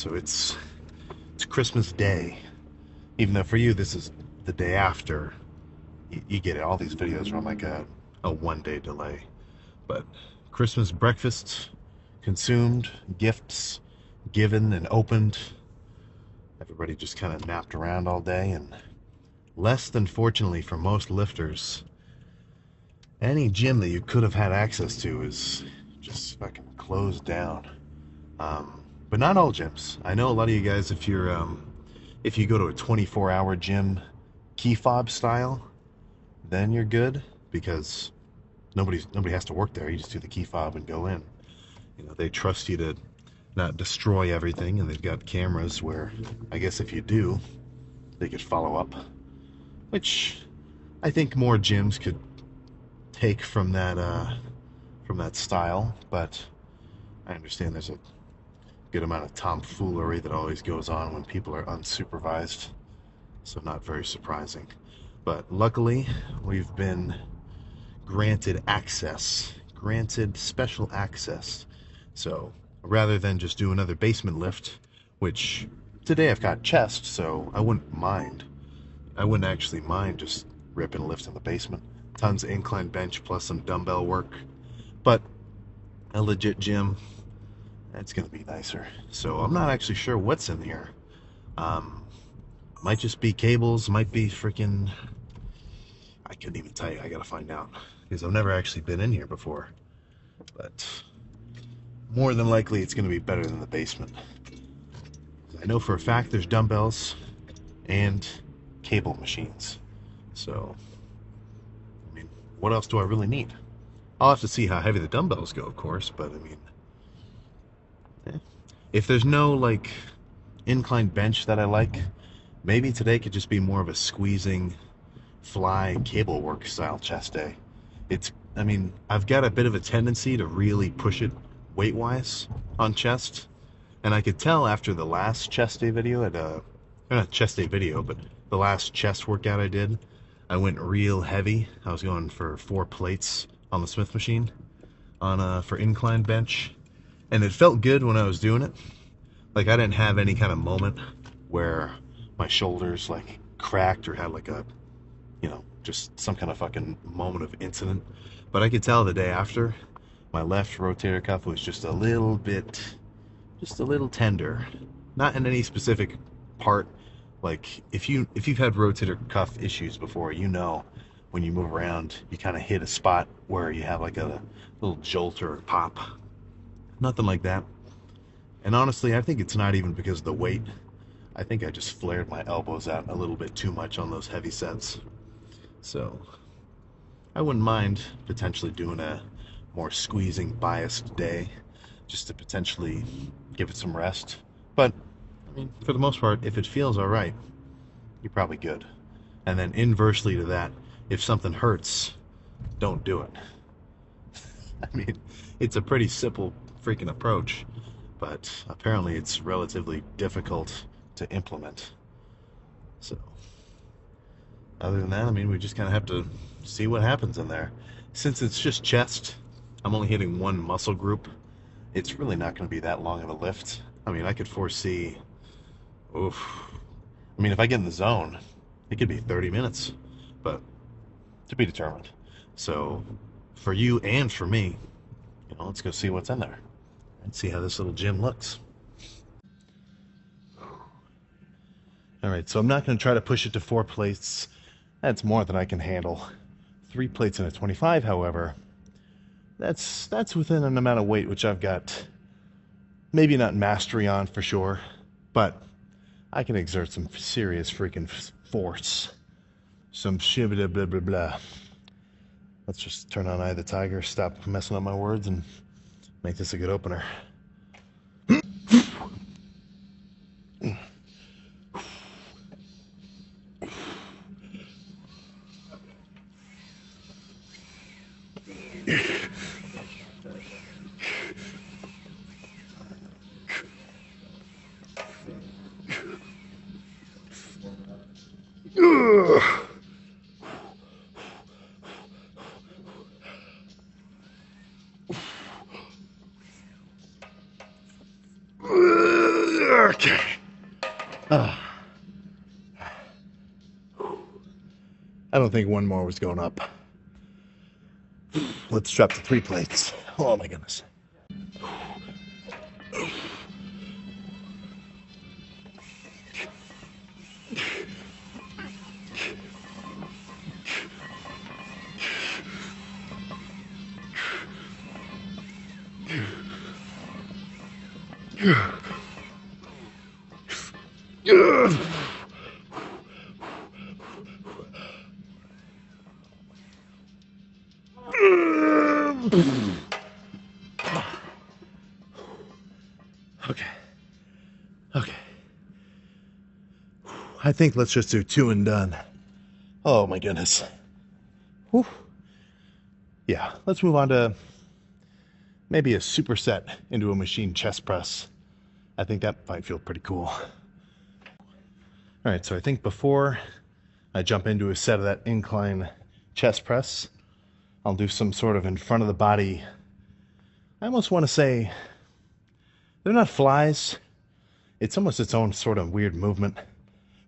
so it's Christmas Day. Even though for you this is the day after. You get it. All these videos are on like a 1-day delay. But Christmas breakfast consumed, gifts given and opened. Everybody just kind of napped around all day, and less than fortunately for most lifters, any gym that you could have had access to is just fucking closed down. But not all gyms. I know a lot of you guys, if you go to a 24-hour gym, key fob style, then you're good, because nobody has to work there. You just do the key fob and go in. You know, they trust you to not destroy everything, and they've got cameras where I guess if you do, they could follow up, which I think more gyms could take from that style. But I understand there's a good amount of tomfoolery that always goes on when people are unsupervised, so not very surprising. But luckily, we've been granted special access. So rather than just do another basement lift, which today I've got chest, so I wouldn't actually mind just ripping a lift in the basement. Tons of incline bench plus some dumbbell work, but a legit gym, that's gonna be nicer. So I'm not actually sure what's in here. Might just be cables, might be freaking, I couldn't even tell you. I gotta find out, because I've never actually been in here before. But more than likely it's gonna be better than the basement. I know for a fact there's dumbbells and cable machines. So, I mean, what else do I really need? I'll have to see how heavy the dumbbells go, of course, but I mean, if there's no like incline bench that I like, maybe today could just be more of a squeezing fly cable work style chest day. I mean, I've got a bit of a tendency to really push it weight wise on chest, and I could tell after the last chest day video not chest day video, but the last chest workout I did, I went real heavy. I was going for 4 plates on the Smith machine for incline bench, and it felt good when I was doing it. Like, I didn't have any kind of moment where my shoulders like cracked or had like a, just some kind of fucking moment of incident. But I could tell the day after, my left rotator cuff was just a little tender. Not in any specific part. Like, if you've had rotator cuff issues before, when you move around, you kind of hit a spot where you have like a little jolt or pop. Nothing like that. And honestly, I think it's not even because of the weight. I think I just flared my elbows out a little bit too much on those heavy sets. So I wouldn't mind potentially doing a more squeezing biased day, just to potentially give it some rest. But I mean, for the most part, if it feels all right, you're probably good. And then inversely to that, if something hurts, don't do it. I mean, it's a pretty simple freaking approach, but apparently it's relatively difficult to implement. So other than that, I mean, we just kind of have to see what happens in there. Since it's just chest, I'm only hitting one muscle group. It's really not going to be that long of a lift. I mean, I could foresee, I mean, if I get in the zone, it could be 30 minutes, but to be determined. So for you and for me, let's go see what's in there and see how this little gym looks. All right, so I'm not going to try to push it to 4 plates. That's more than I can handle. 3 plates in a 25, however, that's within an amount of weight which I've got maybe not mastery on for sure, but I can exert some serious freaking force. Some shibida blah blah blah. Let's just turn on Eye of the Tiger, stop messing up my words, and make this a good opener. I don't think one more was going up. Let's drop the 3 plates. Oh my goodness. Okay. Okay. I think let's just do 2 and done. Oh my goodness. Whew. Yeah, let's move on to maybe a superset into a machine chest press. I think that might feel pretty cool. All right, so I think before I jump into a set of that incline chest press, I'll do some sort of in front of the body. I almost want to say they're not flies. It's almost its own sort of weird movement.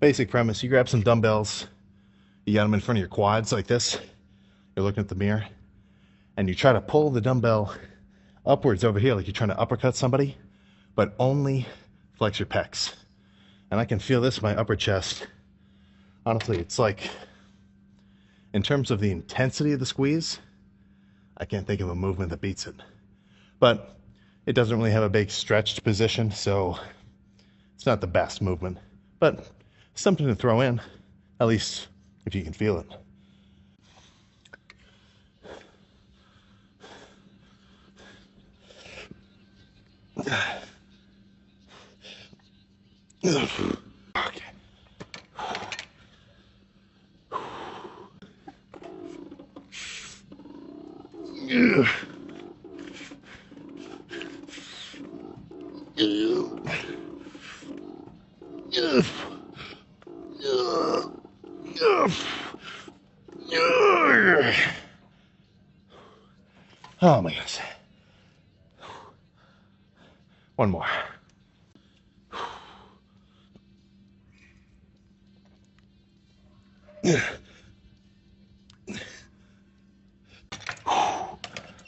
Basic premise, you grab some dumbbells, you got them in front of your quads like this. You're looking at the mirror, and you try to pull the dumbbell upwards over here like you're trying to uppercut somebody, but only flex your pecs. And I can feel this in my upper chest. Honestly, it's like, in terms of the intensity of the squeeze, I can't think of a movement that beats it. But it doesn't really have a big stretched position, so it's not the best movement. But something to throw in, at least if you can feel it. Okay. Oh my goodness. One more.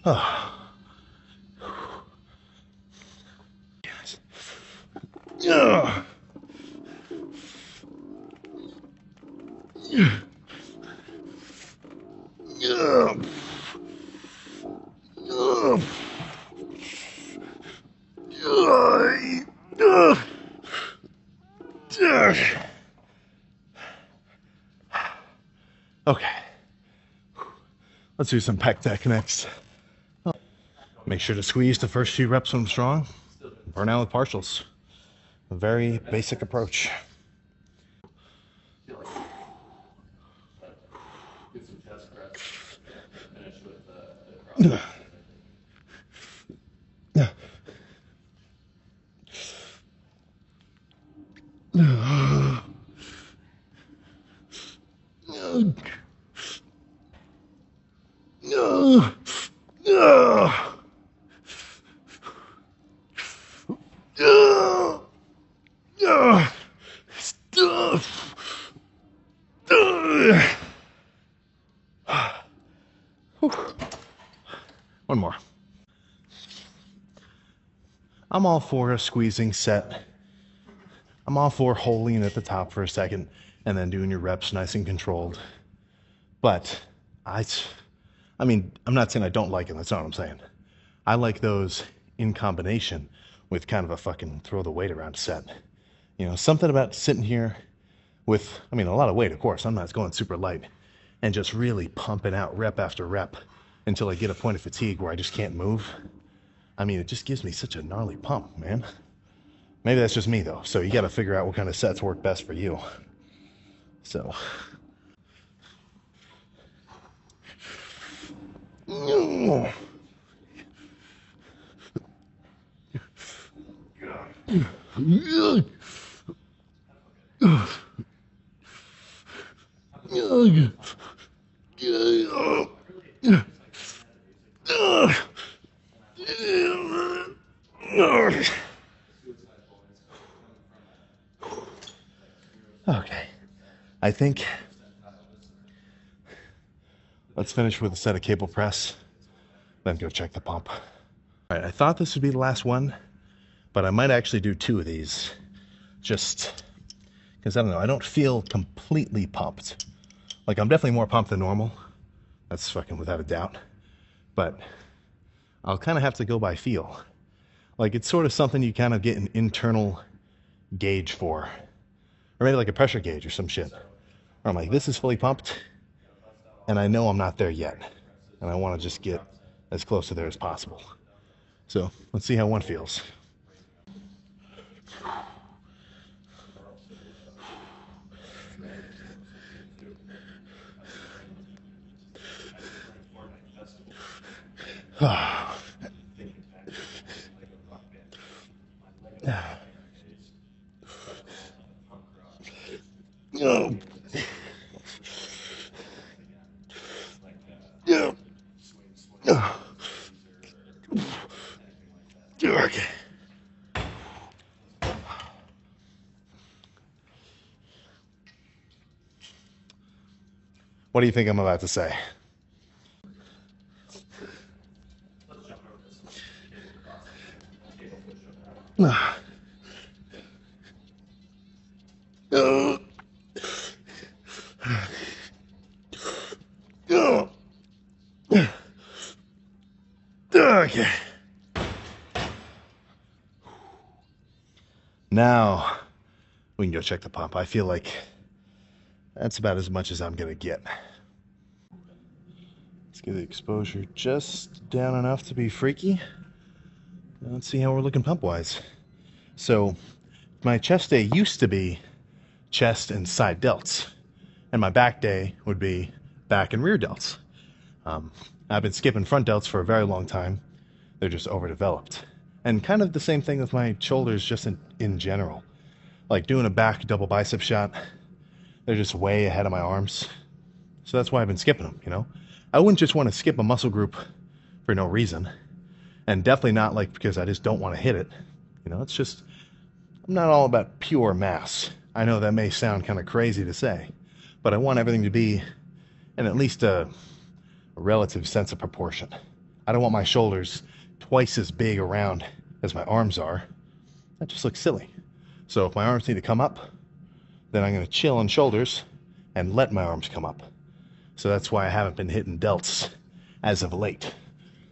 Oh. Yes. Yeah. Yeah. Yeah. Okay, let's do some pec deck next. Make sure to squeeze the first few reps when strong. Burn out with partials. A very basic approach. Get some chest press. Finish with the cross. One more. I'm all for a squeezing set. I'm all for holding at the top for a second and then doing your reps nice and controlled. But I mean, I'm not saying I don't like it. That's not what I'm saying. I like those in combination with kind of a fucking throw the weight around set. You know, something about sitting here with, I mean, a lot of weight, of course. I'm not going super light, and just really pumping out rep after rep until I get a point of fatigue where I just can't move. I mean, it just gives me such a gnarly pump, man. Maybe that's just me, though. So you got to figure out what kind of sets work best for you. So. Okay, I think Let's finish with a set of cable press, then go check the pump. All right, I thought this would be the last one, but I might actually do 2 of these, just because, I don't know, I don't feel completely pumped. Like, I'm definitely more pumped than normal. That's fucking without a doubt. But I'll kind of have to go by feel. Like, it's sort of something you kind of get an internal gauge for. Or maybe like a pressure gauge or some shit. Or I'm like, this is fully pumped, and I know I'm not there yet. And I want to just get as close to there as possible. So, let's see how one feels. Okay. What do you think I'm about to say? Okay. Now we can go check the pump. I feel like that's about as much as I'm gonna get. Let's get the exposure just down enough to be freaky. Let's see how we're looking pump-wise. So my chest day used to be chest and side delts, and my back day would be back and rear delts. I've been skipping front delts for a very long time. They're just overdeveloped. And kind of the same thing with my shoulders just in general. Like doing a back double bicep shot, they're just way ahead of my arms. So that's why I've been skipping them, you know? I wouldn't just want to skip a muscle group for no reason. And definitely not like because I just don't want to hit it. You know, it's just, I'm not all about pure mass. I know that may sound kind of crazy to say, but I want everything to be in at least a relative sense of proportion. I don't want my shoulders twice as big around as my arms are. That just looks silly. So if my arms need to come up, then I'm going to chill on shoulders and let my arms come up. So that's why I haven't been hitting delts as of late.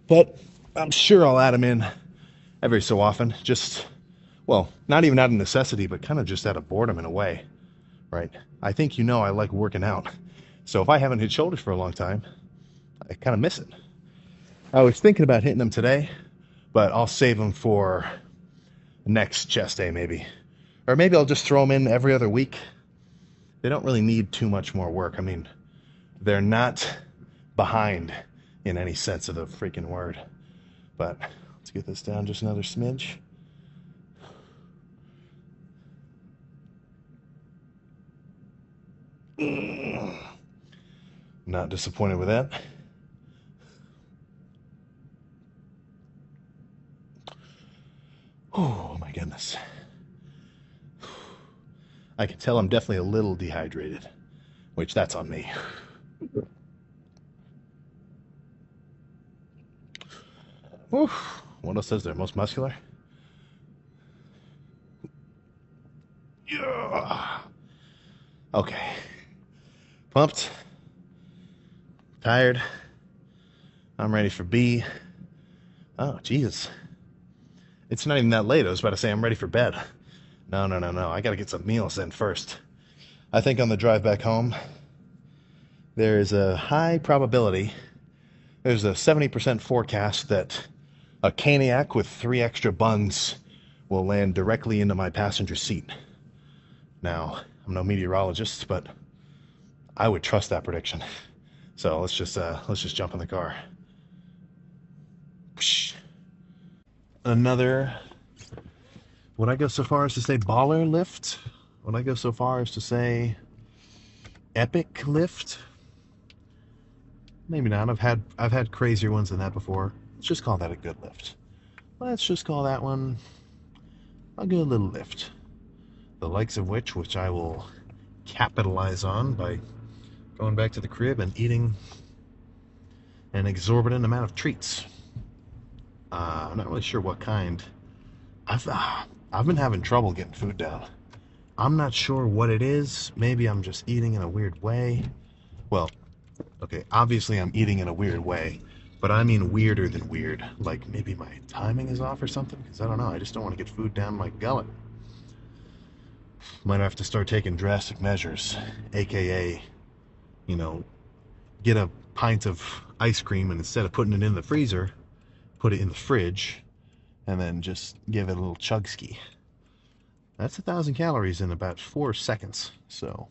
But I'm sure I'll add them in every so often. Just, well, not even out of necessity, but kind of just out of boredom in a way, right? I think you know I like working out. So if I haven't hit shoulders for a long time, I kind of miss it. I was thinking about hitting them today, but I'll save them for next chest day maybe. Or maybe I'll just throw them in every other week. They don't really need too much more work. I mean, they're not behind in any sense of the freaking word. But let's get this down just another smidge. Not disappointed with that. Oh my goodness. I can tell I'm definitely a little dehydrated, which that's on me. Oof. What else is there? Most muscular? Yeah. Okay. Pumped. Tired. I'm ready for B. Oh, Jesus. It's not even that late. I was about to say I'm ready for bed. No. I gotta get some meals in first. I think on the drive back home, there's a high probability, there's a 70% forecast that a caniac with 3 extra buns will land directly into my passenger seat. Now, I'm no meteorologist, but I would trust that prediction. So let's just jump in the car. Another, would I go so far as to say baller lift? Would I go so far as to say epic lift? Maybe not. I've had crazier ones than that before. Let's just call that a good lift. Let's just call that one a good little lift. The likes of which I will capitalize on by going back to the crib and eating an exorbitant amount of treats. I'm not really sure what kind. I've been having trouble getting food down. I'm not sure what it is. Maybe I'm just eating in a weird way. Well, okay, obviously I'm eating in a weird way, but I mean weirder than weird. Like maybe my timing is off or something, because I don't know. I just don't want to get food down my gullet. Might have to start taking drastic measures, aka, you know, get a pint of ice cream and instead of putting it in the freezer, put it in the fridge, and then just give it a little chug ski. That's 1,000 calories in about 4 seconds, so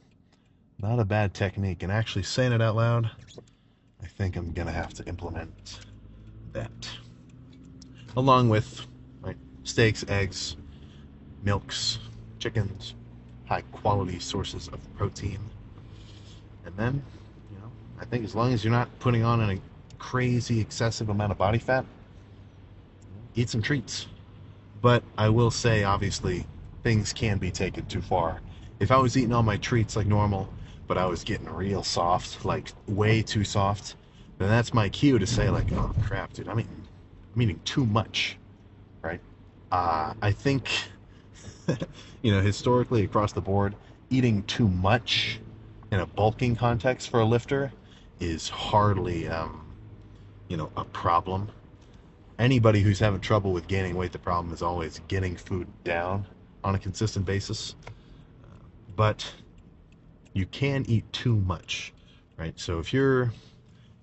not a bad technique. And actually saying it out loud, I think I'm gonna have to implement that, along with steaks, eggs, milks, chickens, high quality sources of protein. And then, I think as long as you're not putting on a crazy excessive amount of body fat, eat some treats. But I will say, obviously, things can be taken too far. If I was eating all my treats like normal, but I was getting real soft, like way too soft, then that's my cue to say like, oh crap, dude, I'm eating too much, right? I think, historically across the board, eating too much in a bulking context for a lifter is hardly, a problem. Anybody who's having trouble with gaining weight, the problem is always getting food down on a consistent basis. But you can eat too much, right? So if your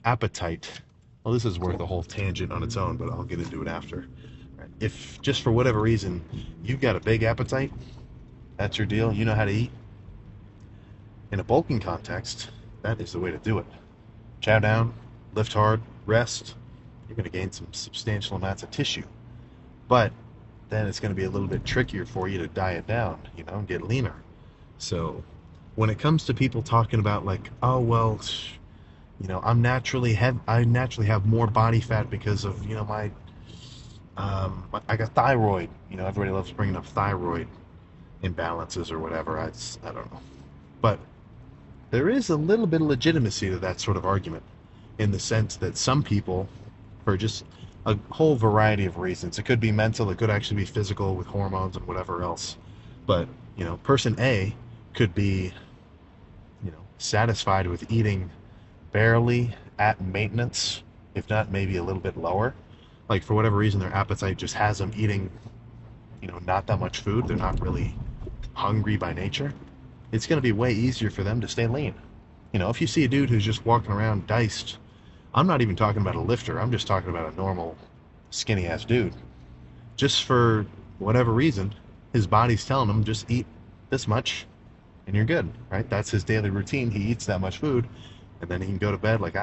appetite, well, this is worth a whole tangent on its own, but I'll get into it after. Right? If just for whatever reason you've got a big appetite, that's your deal, you know how to eat. In a bulking context, that is the way to do it. Chow down, lift hard, rest. You're going to gain some substantial amounts of tissue. But then it's going to be a little bit trickier for you to diet down, and get leaner. So when it comes to people talking about like, oh, well, I naturally have more body fat because of, I got thyroid. Everybody loves bringing up thyroid imbalances or whatever. I don't know. But there is a little bit of legitimacy to that sort of argument, in the sense that some people, for just a whole variety of reasons, it could be mental, it could actually be physical with hormones and whatever else, but person A could be satisfied with eating barely at maintenance, if not maybe a little bit lower. Like for whatever reason their appetite just has them eating not that much food, they're not really hungry by nature. It's going to be way easier for them to stay lean. If you see a dude who's just walking around diced, I'm not even talking about a lifter, I'm just talking about a normal skinny ass dude, just for whatever reason his body's telling him just eat this much and you're good, right? That's his daily routine. He eats that much food and then he can go to bed like,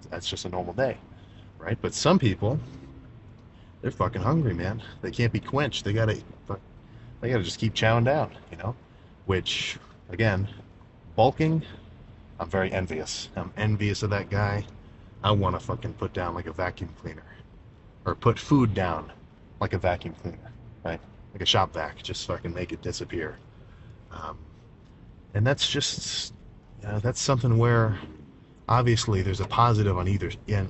that's just a normal day, right? But some people, they're fucking hungry, man. They can't be quenched. They gotta just keep chowing down, which, again, bulking, I'm very envious. I'm envious of that guy. I want to fucking put down like a vacuum cleaner, or put food down like a vacuum cleaner, right? Like a shop vac, just fucking make it disappear. And that's just, that's something where obviously there's a positive on either end,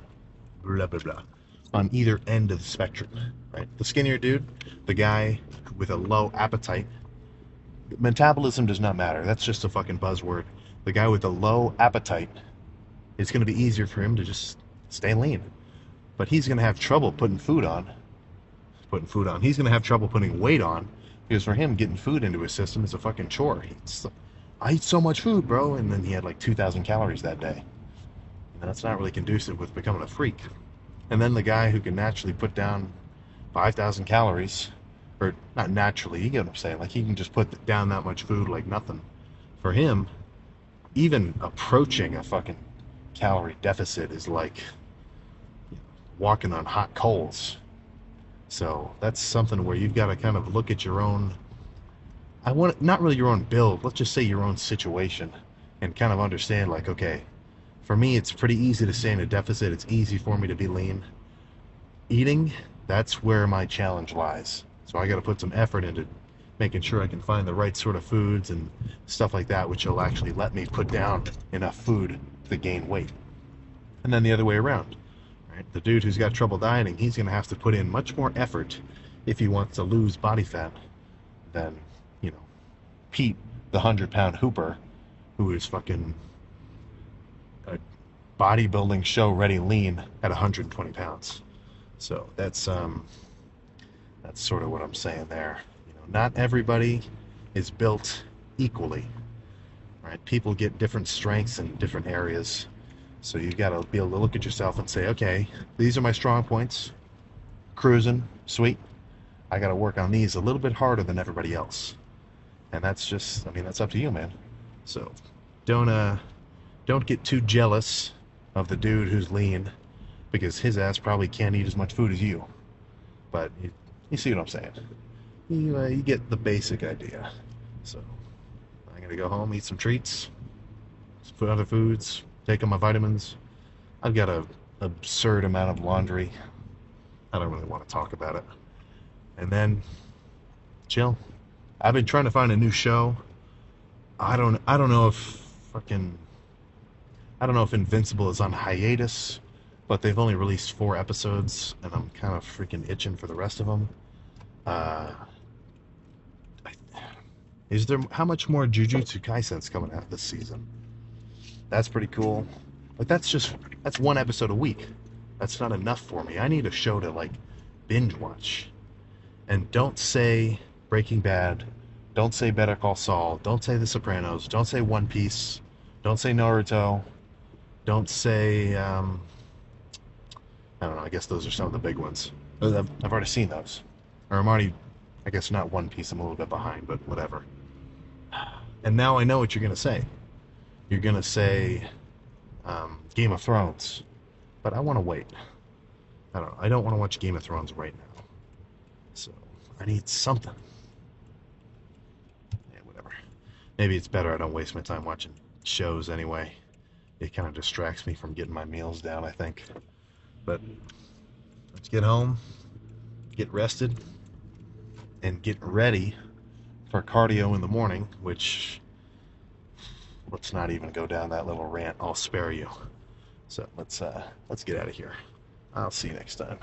on either end of the spectrum, right? The skinnier dude, the guy with a low appetite, metabolism does not matter. That's just a fucking buzzword. The guy with a low appetite, it's going to be easier for him to just stay lean. But he's going to have trouble putting food on. He's going to have trouble putting weight on, because for him, getting food into his system is a fucking chore. I eat so much food, bro. And then he had like 2,000 calories that day. And that's not really conducive with becoming a freak. And then the guy who can naturally put down 5,000 calories, or not naturally, you get what I'm saying, like he can just put down that much food like nothing. For him, even approaching a fucking calorie deficit is like walking on hot coals. So that's something where you've got to kind of look at your own, not really your own build, let's just say your own situation, and kind of understand like, okay, for me it's pretty easy to stay in a deficit, it's easy for me to be lean. Eating, that's where my challenge lies. So I got to put some effort into making sure I can find the right sort of foods and stuff like that, which will actually let me put down enough food to gain weight. And then the other way around, right? The dude who's got trouble dieting, he's going to have to put in much more effort if he wants to lose body fat than, you know, Pete, the 100-pound hooper, who is fucking a bodybuilding show ready lean at 120 pounds. So that's sort of what I'm saying there. You know, not everybody is built equally, right? People get different strengths in different areas. So you got to be able to look at yourself and say, okay, these are my strong points. Cruising, sweet. I got to work on these a little bit harder than everybody else. And that's just, I mean, that's up to you, man. So don't get too jealous of the dude who's lean, because his ass probably can't eat as much food as you. But you see what I'm saying. You get the basic idea. So I'm going to go home, eat some treats, some other foods, take on my vitamins. I've got an absurd amount of laundry. I don't really want to talk about it. And then chill. I've been trying to find a new show. I don't know if Invincible is on hiatus, but they've only released 4 episodes, and I'm kind of freaking itching for the rest of them. How much more Jujutsu Kaisen's coming out this season? That's pretty cool. But that's 1 episode a week. That's not enough for me. I need a show to like binge watch. And don't say Breaking Bad. Don't say Better Call Saul. Don't say The Sopranos. Don't say One Piece. Don't say Naruto. Don't say, I don't know, I guess those are some of the big ones. I've already seen those. Or I'm already, I guess not One Piece, I'm a little bit behind, but whatever. And now I know what you're going to say. You're going to say Game of Thrones. But I want to wait. I don't know. I don't want to watch Game of Thrones right now. So I need something. Yeah, whatever. Maybe it's better I don't waste my time watching shows anyway. It kind of distracts me from getting my meals down, I think. But let's get home, get rested, and get ready for cardio in the morning, which, let's not even go down that little rant. I'll spare you. So let's get out of here. I'll see you next time.